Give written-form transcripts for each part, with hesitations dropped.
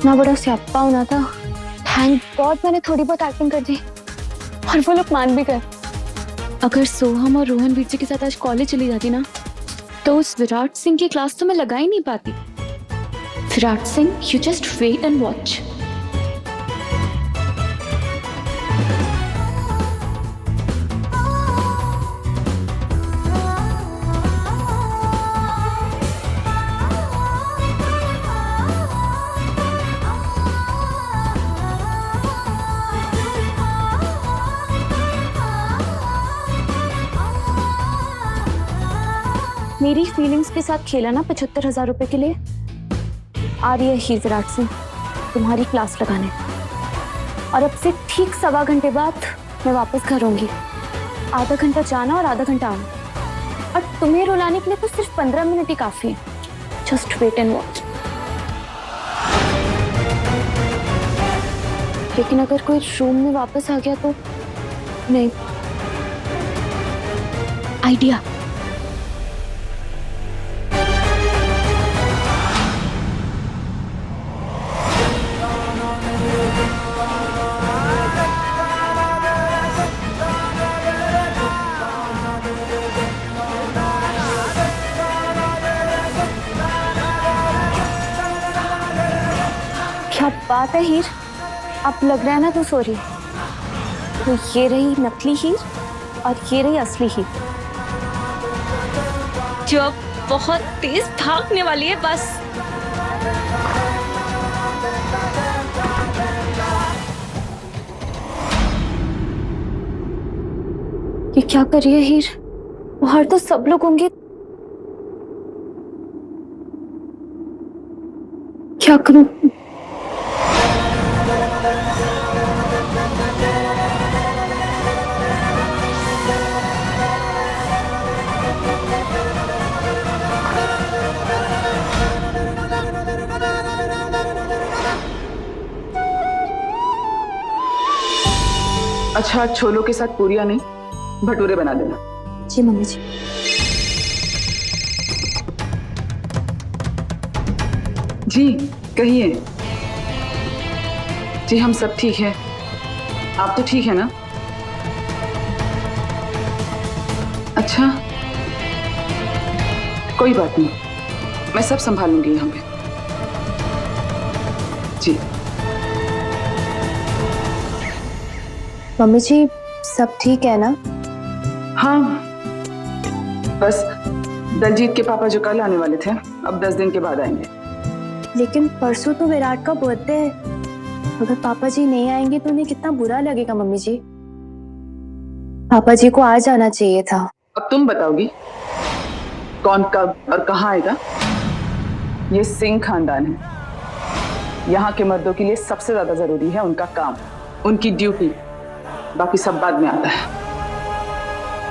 इतना बड़ा स्यापा होना था। थैंक गॉड मैंने थोड़ी बहुत एक्टिंग कर दी और वो लोग मान भी गए। अगर सोहम और रोहन वीर जी के साथ आज कॉलेज चली जाती ना, तो उस विराट सिंह की क्लास तो मैं लगा ही नहीं पाती। Virat Singh, you just wait and watch. मेरी फीलिंग्स के साथ खेला ना 75,000 रुपए के लिए। आ रही है हीर विराट सिंह तुम्हारी क्लास लगाने, और अब से ठीक 1.25 घंटे बाद मैं वापस घर आऊंगी। आधा घंटा जाना और आधा घंटा आना, और तुम्हें रुलाने के लिए तो सिर्फ 15 मिनट ही काफी है। Just wait and watch. लेकिन अगर कोई रूम में वापस आ गया तो नहीं। आइडिया। क्या बात है हीर, अब लग रहा है ना तू सो रही। तो ये रही नकली हीर और ये रही असली हीर, जो अब बहुत तेज भागने वाली है। बस ये क्या कर रही है हीर? बाहर तो सब लोग होंगे। क्या करूं? अच्छा, छोलों के साथ पूरियां नहीं, भटूरे बना देना। जी मम्मी जी। जी कहिए। जी हम सब ठीक हैं, आप तो ठीक है ना? अच्छा, कोई बात नहीं, मैं सब संभालूंगी यहाँ पे। जी मम्मी जी सब ठीक है ना? हाँ, बस दलजीत के पापा जो कल आने वाले थे, अब 10 दिन के बाद आएंगे। लेकिन परसों तो विराट का बर्थडे है। अगर पापा जी नहीं आएंगे तो उन्हें कितना बुरा लगेगा मम्मी जी। पापा जी को आ जाना चाहिए था। अब तुम बताओगी कौन कब और कहाँ आएगा? ये सिंह खानदान है। यहाँ के मर्दों के लिए सबसे ज्यादा जरूरी है उनका काम, उनकी ड्यूटी। बाकी सब बाद में आता है।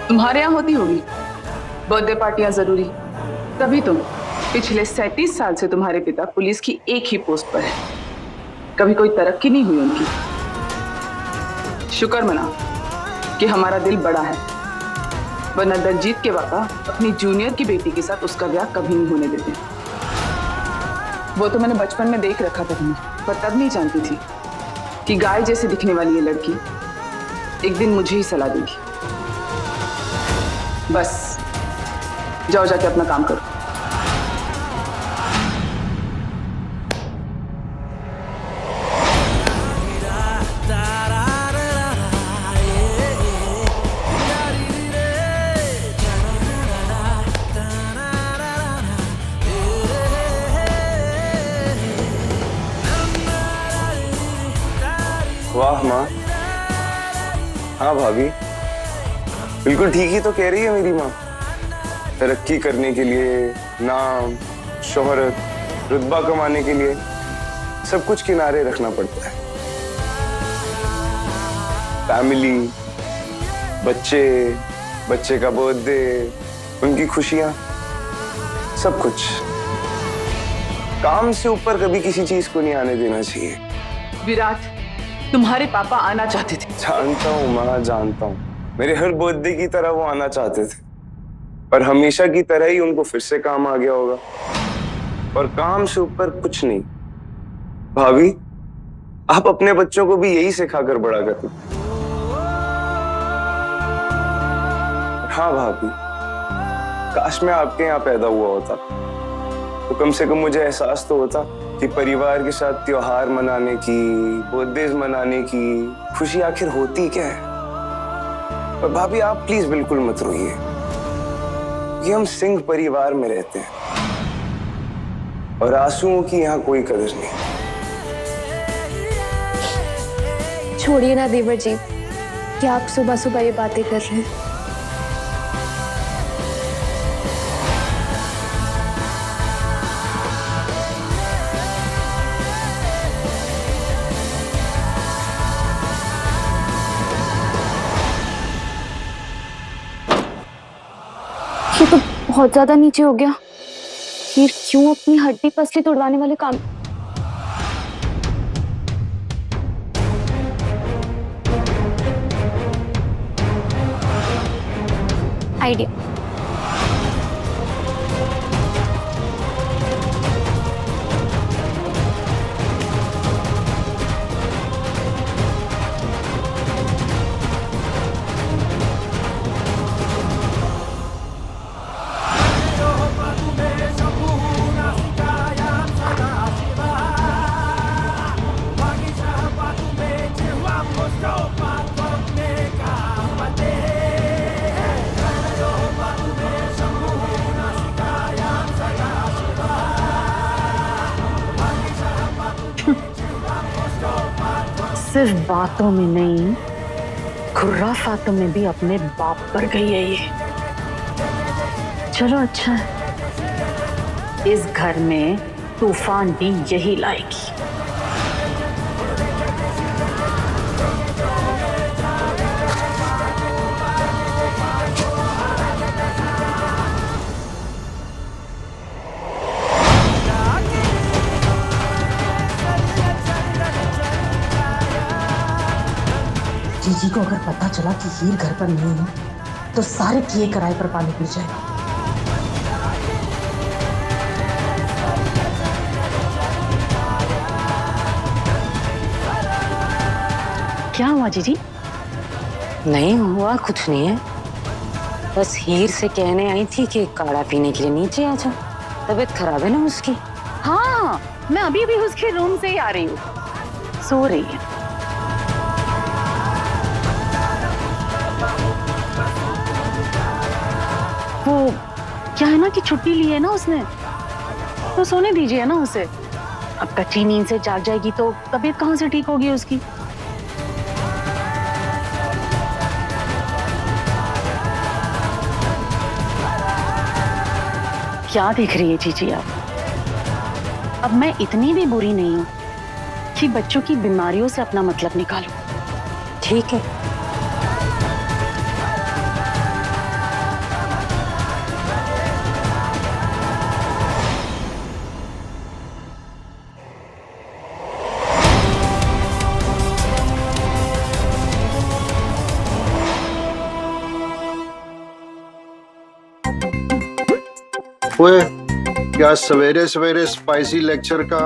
तुम्हारे यहाँ होती होगी बर्थडे पार्टियां जरूरी, तभी तुम पिछले 37 साल से तुम्हारे पिता पुलिस की एक ही पोस्ट पर है। कभी कोई तरक्की नहीं हुई उनकी। शुक्र मनाओ कि हमारा दिल बड़ा है, वरना दलजीत के पापा अपनी जूनियर की बेटी के साथ उसका ब्याह कभी नहीं होने देते। वो तो मैंने बचपन में देख रखा था तुम्हें, पर तब नहीं जानती थी कि गाय जैसे दिखने वाली ये लड़की एक दिन मुझे ही सलाह देगी। बस जाओ, जाके अपना काम करो। वाह माँ। हाँ भाभी, बिल्कुल ठीक ही तो कह रही है मेरी माँ। तरक्की करने के लिए, नाम, शोहरत, रुतबा कमाने के लिए सब कुछ किनारे रखना पड़ता है। फैमिली, बच्चे, बच्चे का बर्थडे, उनकी खुशियां, सब कुछ। काम से ऊपर कभी किसी चीज को नहीं आने देना चाहिए। विराट, तुम्हारे पापा आना चाहते थे। जानता हूँ माँ, जानता हूँ। मेरे हर बर्थडे की तरह वो आना चाहते थे, पर हमेशा की तरह ही उनको फिर से काम आ गया होगा। और काम से ऊपर कुछ नहीं। भाभी, आप अपने बच्चों को भी यही सिखाकर बड़ा करते। हाँ भाभी, काश मैं आपके यहाँ पैदा हुआ होता तो कम से कम मुझे एहसास तो होता कि परिवार के साथ त्योहार मनाने की, बर्थडेज मनाने की खुशी आखिर होती क्या है। पर भाभी आप प्लीज बिल्कुल मत रोइए, ये हम सिंह परिवार में रहते हैं और आंसुओं की यहाँ कोई कदर नहीं। छोड़िए ना देवर जी, कि आप सुबह सुबह ये बातें कर रहे हैं। ये तो बहुत ज्यादा नीचे हो गया। हीर क्यों अपनी हड्डी पसली तोड़वाने वाले काम। आइडिया। सिर्फ बातों में नहीं, खुराफातों में भी अपने बाप पर गई है ये। चलो अच्छा है, इस घर में तूफान भी यही लाएगी। जीजी को अगर पता चला कि हीर घर पर नहीं है तो सारे किए कराए पर पानी पी जाएगा। क्या हुआ जीजी? नहीं हुआ, कुछ नहीं है। बस हीर से कहने आई थी कि काढ़ा पीने के लिए नीचे आ जा। तबीयत खराब है ना उसकी। हाँ, मैं अभी भी उसके रूम से ही आ रही हूँ, सो रही है। वो क्या है ना कि छुट्टी ली है ना उसने, तो सोने दीजिए ना उसे। अब कच्ची नींद से जाग जाएगी तो तबीयत कहाँ से ठीक होगी उसकी। क्या देख रही है जीजी आप? अब मैं इतनी भी बुरी नहीं हूं कि बच्चों की बीमारियों से अपना मतलब निकालूं। ठीक है, ओए, क्या सवेरे सवेरे स्पाइसी लेक्चर का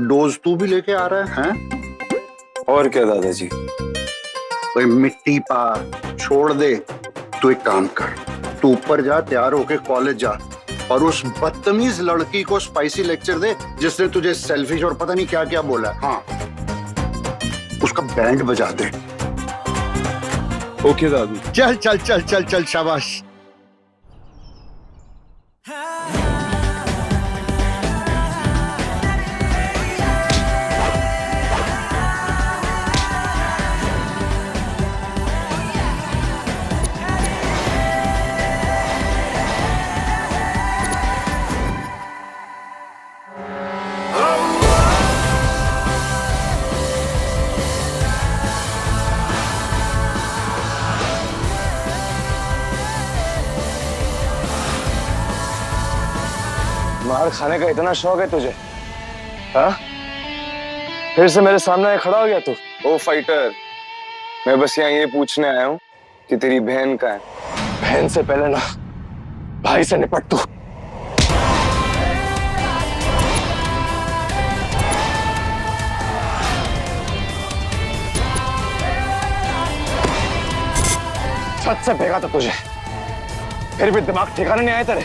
डोज तू भी लेके आ रहा है? और क्या दादाजी? ओए मिट्टी पा छोड़ दे। तू एक काम कर, तू ऊपर जा, तैयार होके कॉलेज जा और उस बदतमीज लड़की को स्पाइसी लेक्चर दे जिसने तुझे सेल्फिश और पता नहीं क्या क्या बोला। हाँ, उसका बैंड बजा दे। ओके दादू। चल चल चल चल चल, शाबाश। मार खाने का इतना शौक है तुझे? हाँ, फिर से मेरे सामने खड़ा हो गया तू। ओ फाइटर, मैं बस यहाँ ये पूछने आया हूँ कि तेरी बहन का है। बहन से पहले ना भाई से निपट तू। बचपन से भेगा था तुझे, फिर भी दिमाग ठिकाने नहीं आए तेरे।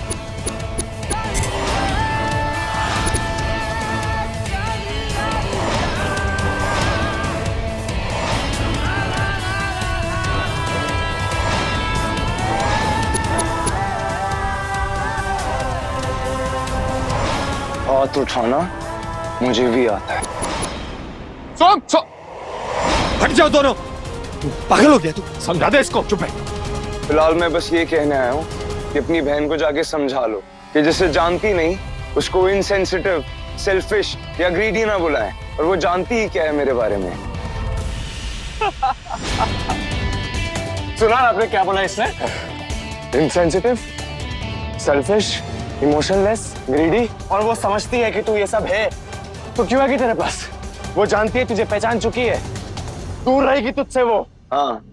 हाथ उठाना मुझे भी आता है। सो हट जाओ दोनों, पागल हो गया तू, समझा दे इसको। चुप है। फिलहाल मैं बस ये कहने आया हूँ कि अपनी बहन को जाके समझा लो कि जिसे जानती नहीं उसको इनसेंसिटिव, सेल्फिश या ग्रीडी ना बुलाएं, और वो जानती ही क्या है मेरे बारे में। सुना आपने क्या बोला इसने? Insensitive, selfish, emotionless, greedy. और वो समझती है कि तू ये सब है तो क्यों आएगी तेरे पास? वो जानती है तुझे पहचान चुकी है, दूर रहेगी तुझसे वो। हाँ,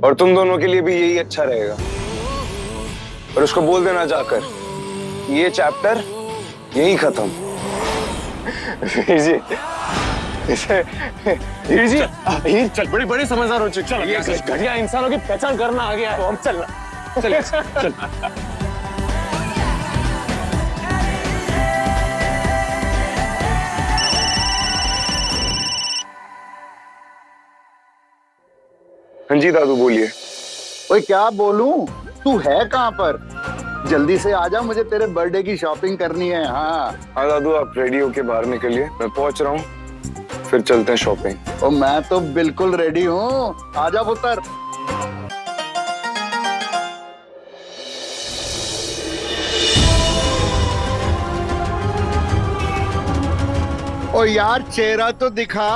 और तुम दोनों के लिए भी यही अच्छा रहेगा। और उसको बोल देना जाकर ये चैप्टर यही खत्म। हीर जी, हीर चल, बड़ी बड़ी समझदार हो चुकी है। ये घटिया इंसानों की पहचान करना आ गया है। तो हम चलना, चल चल। हाँ जी दादू बोलिए। ओए क्या बोलूं, तू है कहाँ पर? जल्दी से आजा, मुझे तेरे बर्थडे की शॉपिंग करनी है। हाँ दादू, आप रेडी होके बाहर निकलिए, मैं पहुंच रहा हूँ, फिर चलते हैं शॉपिंग। और मैं तो बिल्कुल रेडी हूँ, आजा पुत्र। ओ यार, चेहरा तो दिखा,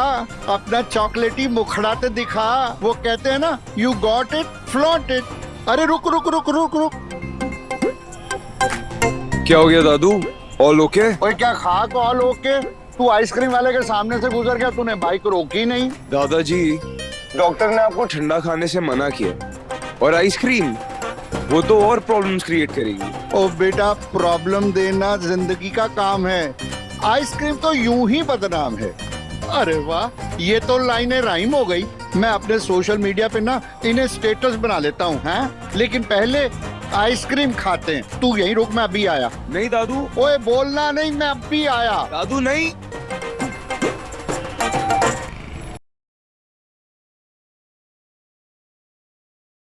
अपना चॉकलेटी मुखड़ा तो दिखा। वो कहते हैं ना, you got it, flaunt it. अरे रुक रुक रुक रुक रुक। क्या हो गया दादू? All okay? ओए क्या खाक ऑल ओके? तू आइसक्रीम वाले के सामने से गुजर गया, तूने बाइक रोकी नहीं। दादाजी, डॉक्टर ने आपको ठंडा खाने से मना किया, और आइसक्रीम वो तो और प्रॉब्लम्स क्रिएट करेगी। ओ बेटा, प्रॉब्लम देना जिंदगी का काम है, आइसक्रीम तो यूं ही बदनाम है। अरे वाह, ये तो लाइनें राइम हो गई। मैं अपने सोशल मीडिया पे ना इन्हें स्टेटस बना लेता हूँ, हैं? लेकिन पहले आइसक्रीम खाते हैं। तू यहीं रुक, मैं अभी आया। नहीं दादू। ओए बोलना नहीं, मैं अभी आया। दादू नहीं।